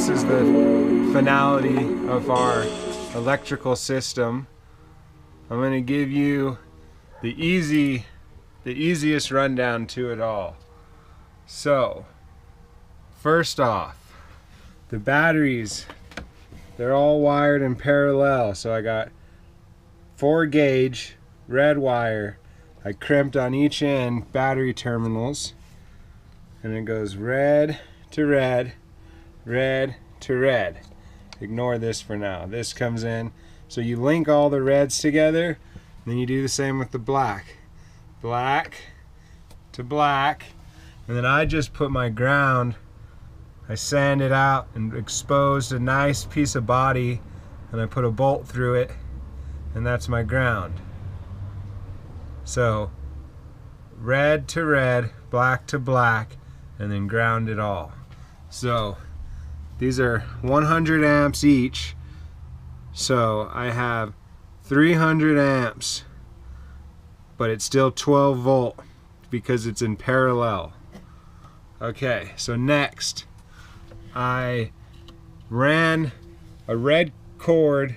this is the finality of our electrical system. I'm going to give you the easiest rundown to it all. So, first off, the batteries, they're all wired in parallel. So I got 4 gauge red wire. I crimped on each end battery terminals, and it goes red to red, red to red. Ignore this for now. This comes in. So you link all the reds together, then you do the same with the black. Black to black. And then I just put my ground, I sanded out and exposed a nice piece of body, and I put a bolt through it, and that's my ground. So red to red, black to black, and then ground it all. So these are 100 amps each. So I have 300 amps, but it's still 12 volt because it's in parallel. Okay, so next I ran a red cord.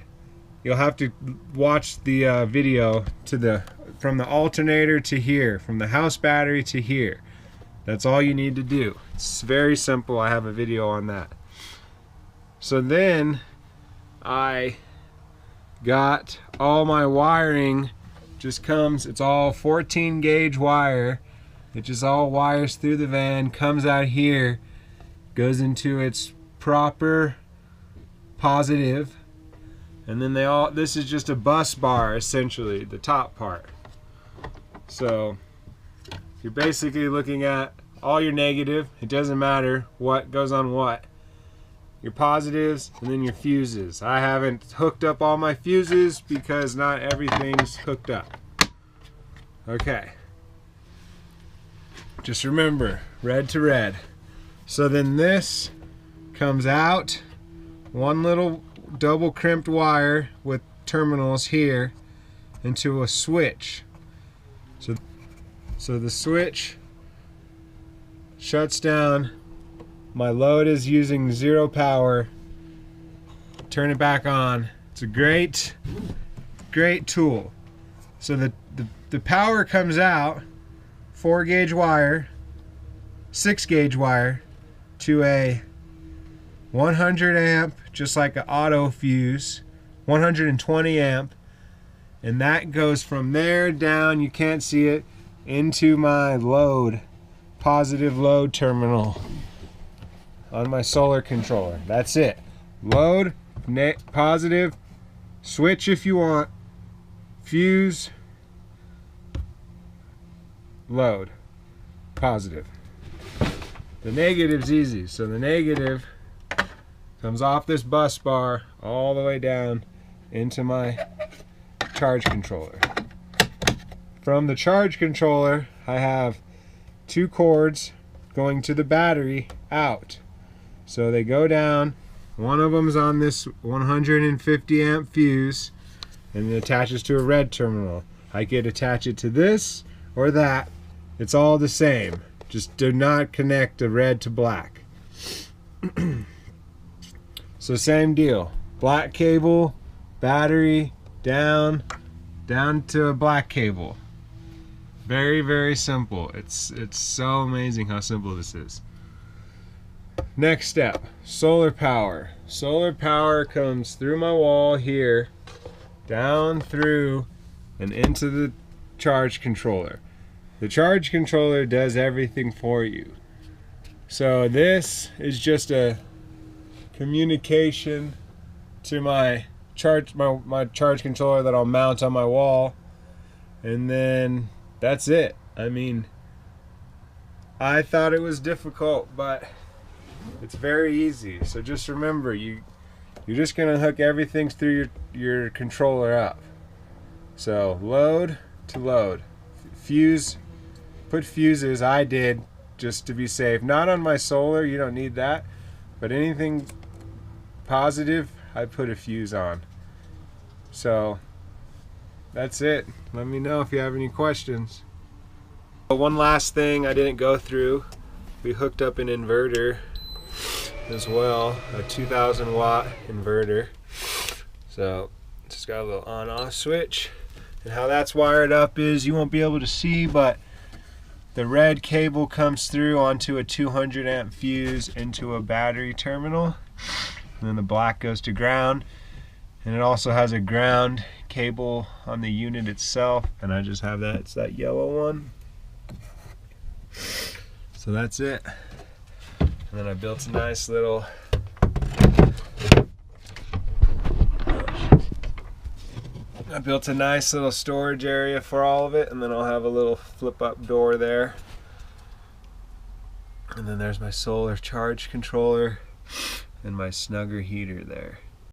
You'll have to watch the video from the alternator to here, from the house battery to here. That's all you need to do. It's very simple. I have a video on that. So then I got all my wiring, just comes, it's all 14 gauge wire. It just all wires through the van, comes out here, goes into its proper positive, and then this is just a bus bar, essentially, the top part. So you're basically looking at all your negative. It doesn't matter what goes on what. Your positives, and then your fuses. I haven't hooked up all my fuses because not everything's hooked up. Okay. Just remember, red to red. So then this comes out, one little double crimped wire with terminals here into a switch. So the switch shuts down. My load is using 0 power. Turn it back on. It's a great tool. So the power comes out, 4 gauge wire, 6 gauge wire, to a 100 amp, just like an auto fuse, 120 amp, and that goes from there down, you can't see it, into my load, positive load terminal on my solar controller. That's it. Load, positive, switch if you want, fuse, load, positive. The negative's easy. So the negative comes off this bus bar all the way down into my charge controller. From the charge controller, I have 2 cords going to the battery out. So they go down. One of them's on this 150 amp fuse, and it attaches to a red terminal. I could attach it to this or that. It's all the same. Just do not connect the red to black. So same deal. Black cable, battery, down to a black cable. Very, very simple. It's so amazing how simple this is. Next step, solar power. Solar power comes through my wall here, down through and into the charge controller. The charge controller does everything for you. So this is just a communication to my charge controller that I'll mount on my wall, and then that's it. I mean, I thought it was difficult, but it's very easy. So just remember, you're just gonna hook everything through your controller up. So load to load, fuse. Put fuses, I did, just to be safe. Not on my solar, you don't need that. But anything positive, I put a fuse on. So, that's it. Let me know if you have any questions. One last thing I didn't go through. We hooked up an inverter as well, a 2000 watt inverter. So just got a little on off switch. And how that's wired up is, you won't be able to see, but the red cable comes through onto a 200 amp fuse into a battery terminal. And then the black goes to ground. And it also has a ground cable on the unit itself. And I just have that, it's that yellow one. So that's it. And then I built a nice little storage area for all of it, and then I'll have a little flip up door there. And then there's my solar charge controller and my Snugger heater there.